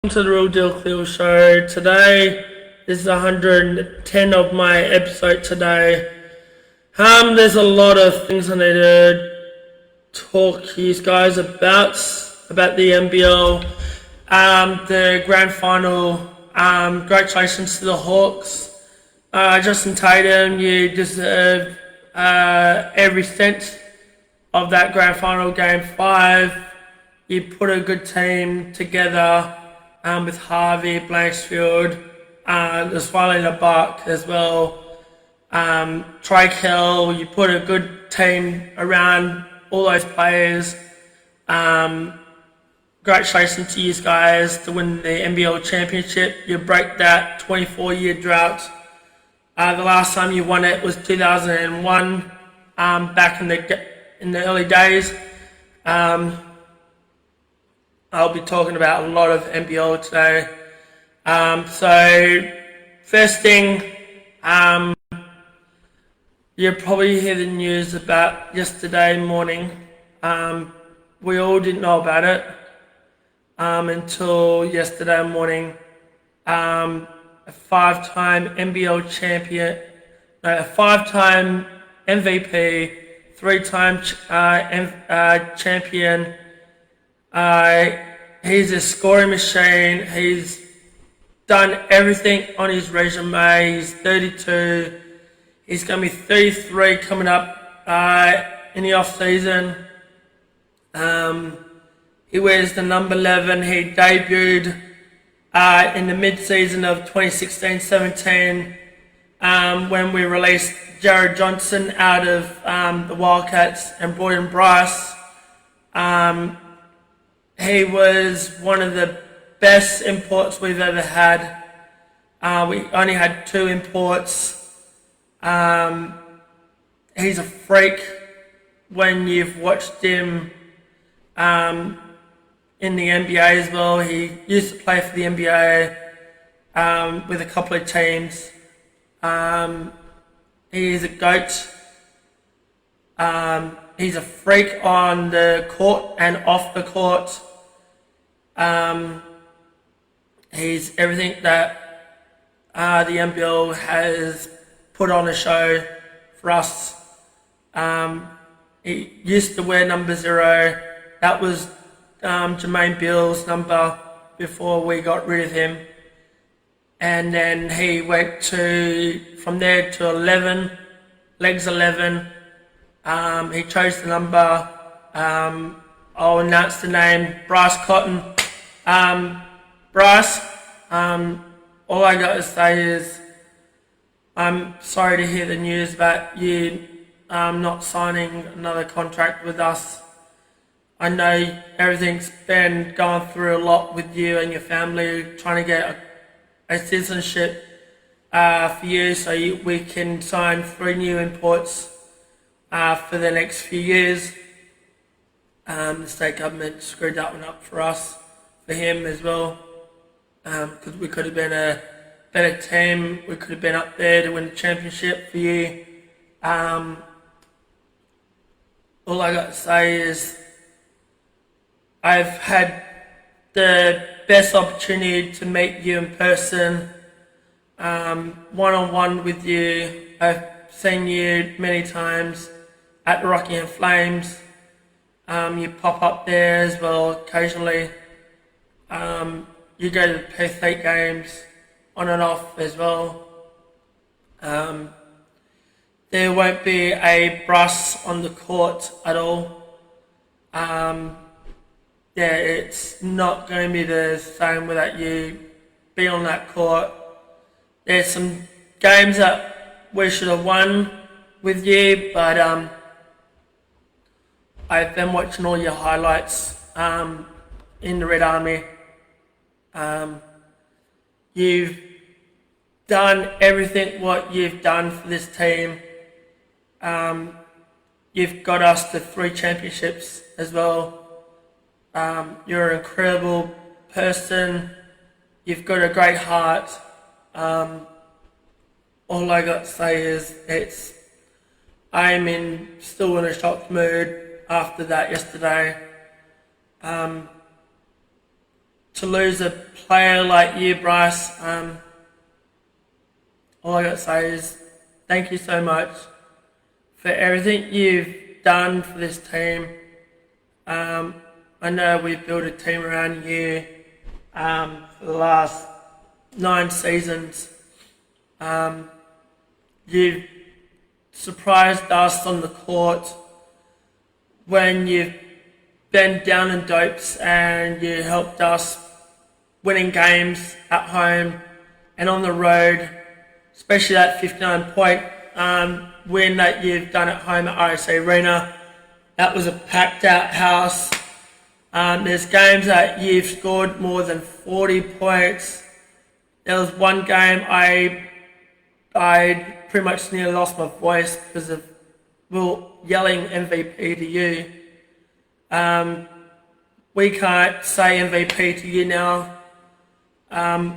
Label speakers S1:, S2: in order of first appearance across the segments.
S1: To the Real Deal Cleal show. Today is 110 of my episode today. There's a lot of things I need to talk to you guys about the NBL, the grand final. Congratulations to the Hawks. Justin Tatum, you deserve every cent of that grand final game 5. You put a good team together. With Harvey, Blanchfield, the Swallowing the Buck as well. Cleal, you put a good team around all those players. Congratulations to you guys to win the NBL championship. You break that 24-year drought. The last time you won it was 2001, back in the early days. I'll be talking about a lot of NBL today. So first thing, you'll probably hear the news about yesterday morning. We all didn't know about it until yesterday morning. A 5-time NBL champion, a 5-time MVP, 3-time champion. He's a scoring machine. He's done everything on his resume. He's 32. He's going to be 33 coming up in the off season. He wears the number 11. He debuted in the mid-season of 2016-17 when we released Jared Johnson out of the Wildcats and brought in Bryce. He was one of the best imports we've ever had. We only had 2 imports. He's a freak when you've watched him in the NBA as well. He used to play for the NBA with a couple of teams. He is a GOAT. He's a freak on the court and off the court. He's everything that the NBL has put on a show for us. He used to wear number 0. That was Jermaine Beal's number before we got rid of him. And then he went from there to 11, legs 11. He chose the number. I'll announce the name, Bryce Cotton. Bryce, all I got to say is I'm sorry to hear the news about you not signing another contract with us. I know everything's been going through a lot with you and your family, trying to get a citizenship for you so we can sign 3 new imports for the next few years. The state government screwed that one up for us, for him as well, because we could have been a better team. We could have been up there to win the championship for you. All I got to say is I've had the best opportunity to meet you in person, one-on-one with you. I've seen you many times at the Rockingham Flames. You pop up there as well occasionally. You go to the Perth State games on and off as well. There won't be a Bryce on the court at all. It's not going to be the same without you being on that court. There's some games that we should have won with you, but I've been watching all your highlights in the Red Army. You've done everything what you've done for this team. You've got us to 3 championships as well. You're an incredible person. You've got a great heart. All I got to say is I'm still in a shocked mood after that yesterday. to lose a player like you, Bryce. All I got to say is thank you so much for everything you've done for this team. I know we've built a team around you for the last 9 seasons. You've surprised us on the court when you've been down in dopes and you helped us winning games at home and on the road, especially that 59-point win that you've done at home at RSC Arena. That was a packed out house. There's games that you've scored more than 40 points. There was one game I pretty much nearly lost my voice because of yelling MVP to you. We can't say MVP to you now.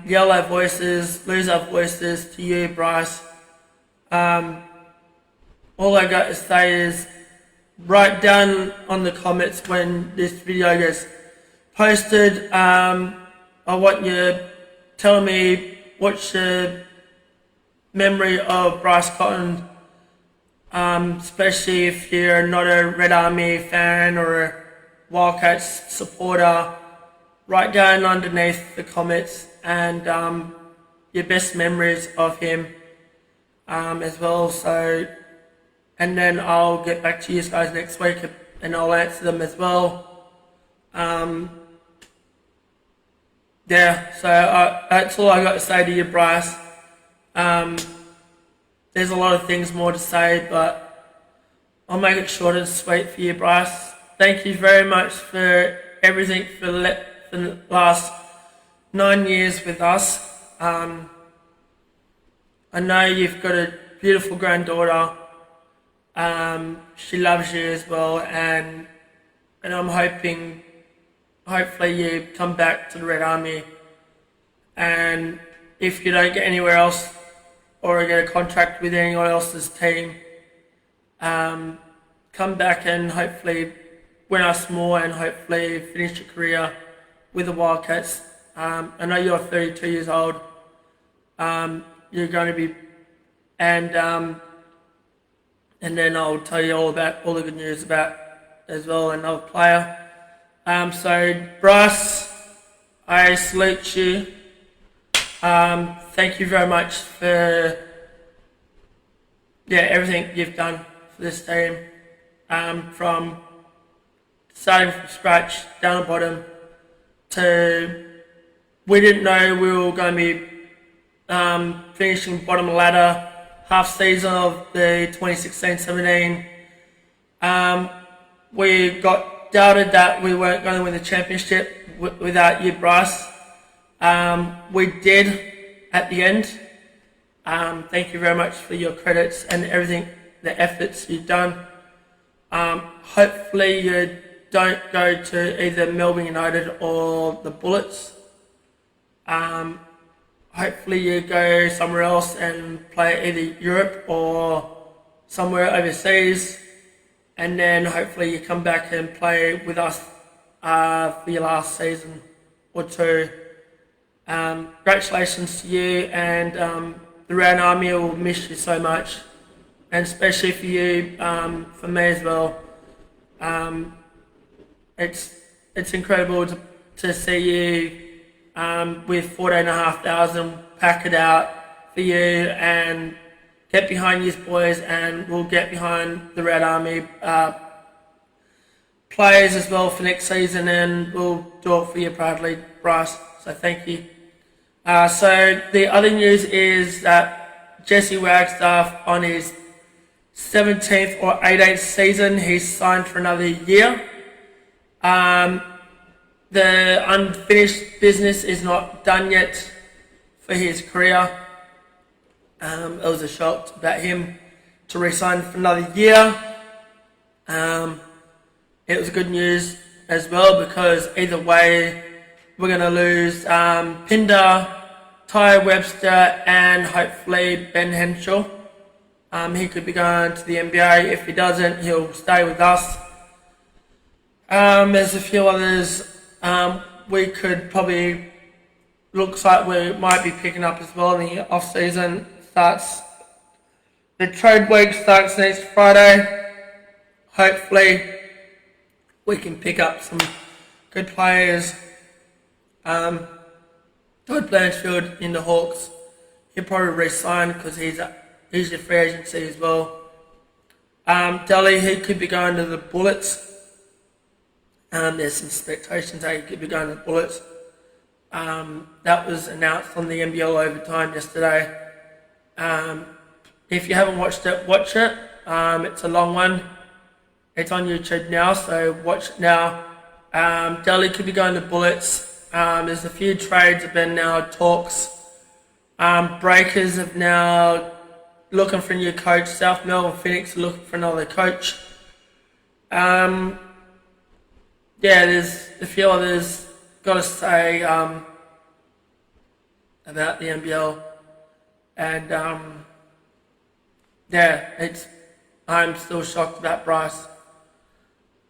S1: Yell our voices, lose our voices to you, Bryce. All I got to say is write down on the comments when this video gets posted. I want you to tell me what's your memory of Bryce Cotton, especially if you're not a Red Army fan or a Wildcats supporter. Write down underneath the comments and your best memories of him as well. So, and then I'll get back to you guys next week and I'll answer them as well. Yeah, so that's all I got to say to you, Bryce. There's a lot of things more to say, but I'll make it short and sweet for you, Bryce. Thank you very much for everything for the last 9 years with us. I know you've got a beautiful granddaughter. She loves you as well, and I'm hopefully you come back to the Red Army, and if you don't get anywhere else or get a contract with anyone else's team, come back and hopefully win us more and hopefully finish your career with the Wildcats. I know you're 32 years old. You're going to be, and then I'll tell you all about all the good news about as well another player. So Bryce, I salute you. Thank you very much for everything you've done for this team. From starting from scratch, down the bottom, to we didn't know we were going to be finishing bottom of the ladder half season of the 2016-17. We got doubted that we weren't going to win the championship without you, Bryce. We did at the end. Thank you very much for your credits and everything, the efforts you've done. Hopefully you don't go to either Melbourne United or the Bullets. Hopefully you go somewhere else and play either Europe or somewhere overseas, and then hopefully you come back and play with us for your last season or two. Congratulations to you, and the Red Army will miss you so much, and especially for you, for me as well. It's incredible to see you with 14,500 pack it out for you, and get behind these boys, and we'll get behind the Red Army players as well for next season, and we'll do it for you proudly, Bryce. So thank you. So the other news is that Jesse Wagstaff, on his 17th or 18th season, he's signed for another year. The unfinished business is not done yet for his career. It was a shock about him to re-sign for another year. It was good news as well, because either way we're going to lose Pinder, Ty Webster, and hopefully Ben Henshaw. He could be going to the NBA. If he doesn't, he'll stay with us. There's a few others. we could probably, looks like we might be picking up as well in the off season. The trade week starts next Friday. Hopefully we can pick up some good players. Todd Blanchfield in the Hawks, he'll probably re-sign because he's a free agency as well. Daly, he could be going to the Bullets. There's some expectations that he could be going to the Bullets. That was announced on the NBL Overtime yesterday. If you haven't watched it, watch it. It's a long one. It's on YouTube now, so watch it now. Daly could be going to Bullets. There's a few trades have been now talks. Breakers have now looking for a new coach. South Melbourne Phoenix are looking for another coach. There's a few others got to say about the NBL, and I'm still shocked about Bryce.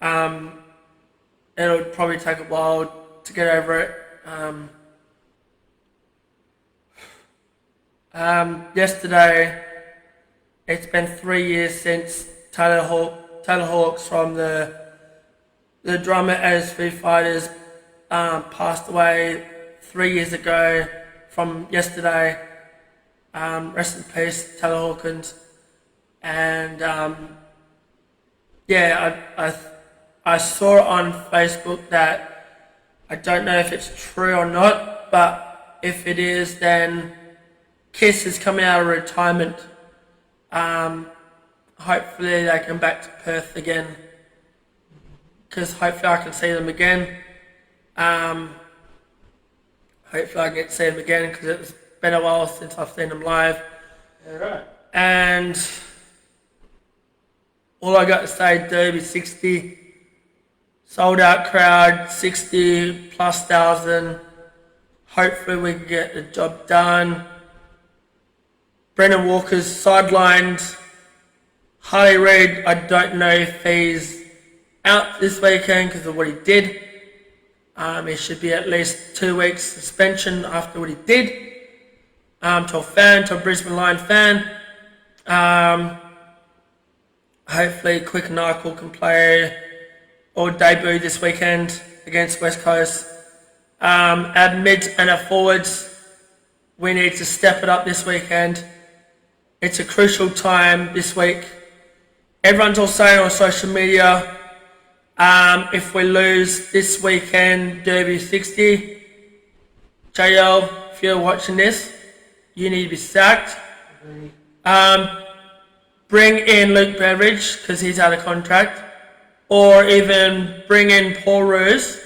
S1: It'll probably take a while to get over it. Yesterday, it's been 3 years since Taylor Hawkes from the drummer as Foo Fighters passed away 3 years ago from yesterday. Rest in peace, Taylor Hawkins. And I saw on Facebook that I don't know if it's true or not, but if it is, then Kiss is coming out of retirement. Hopefully they come back to Perth again, because hopefully I can see them again. Hopefully I get to see them again, because it's been a while since I've seen them live.
S2: Yeah, right.
S1: And all I got to say, Derby 60, sold out crowd, 60 plus thousand. Hopefully we can get the job done. Brendan Walker's sidelined. Harley Reid, I don't know if he's out this weekend because of what he did. He should be at least 2 weeks suspension after what he did. To a Brisbane Lion fan. Hopefully Quick and Nyquil can play or debut this weekend against West Coast. Our mids and our forwards, we need to step it up this weekend. It's a crucial time this week. Everyone's all saying on social media, if we lose this weekend, Derby 60, JL, if you're watching this, you need to be sacked. Bring in Luke Beveridge, because he's out of contract, or even bring in Paul Roos.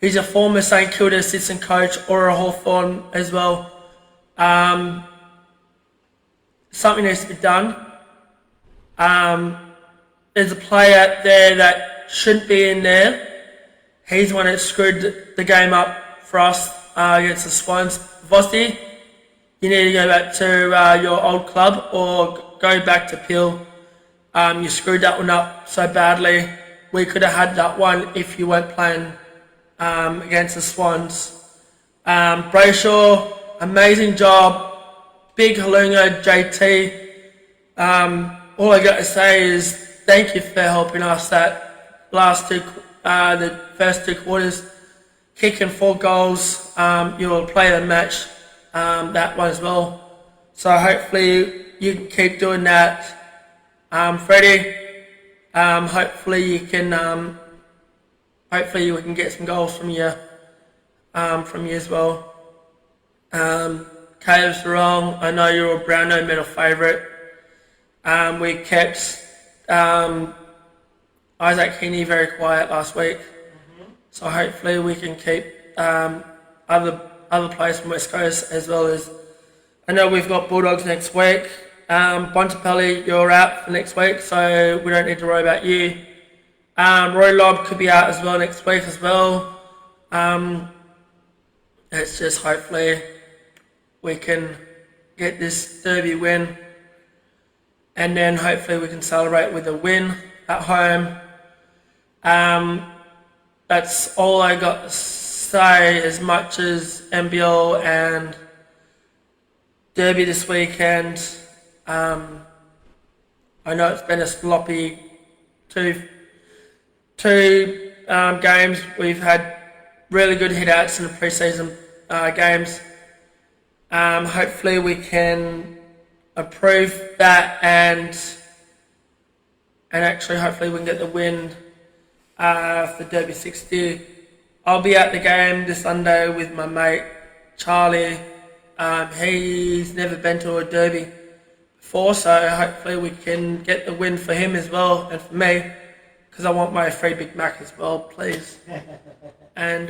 S1: He's a former St Kilda assistant coach, or a Hawthorn as well. Something needs to be done. There's a player out there that shouldn't be in there. He's the one that screwed the game up for us against the Swans. Vossi, you need to go back to your old club or go back to Peel. You screwed that one up so badly. We could have had that one if you weren't playing against the Swans. Brayshaw, amazing job. Big Halunga, JT. All I got to say is thank you for helping us that the first 2 quarters, kicking 4 goals. You will play the match, that one as well. So hopefully you can keep doing that, Freddie. Hopefully we can get some goals from you as well. Caleb's wrong. I know you're a Brownlow medal favourite. We kept Isaac Heaney very quiet last week, so hopefully we can keep other players from West Coast as well as. I know we've got Bulldogs next week. Bontempelli, you're out for next week, so we don't need to worry about you. Roy Lobb could be out as well next week as well. It's just hopefully we can get this Derby win, and then hopefully we can celebrate with a win at home. That's all I got to say, as much as NBL and Derby this weekend, I know it's been a sloppy two games. We've had really good hit-outs in the pre-season games. Hopefully we can improve that and actually hopefully we can get the win for Derby 60. I'll be at the game this Sunday with my mate Charlie. He's never been to a Derby before, so hopefully we can get the win for him as well and for me, because I want my free Big Mac as well, please. And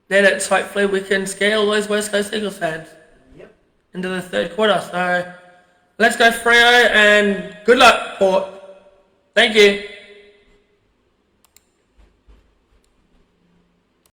S1: then it's hopefully we can scare all those West Coast Eagles fans into the third quarter. So let's go Freo and good luck, Port. Thank you.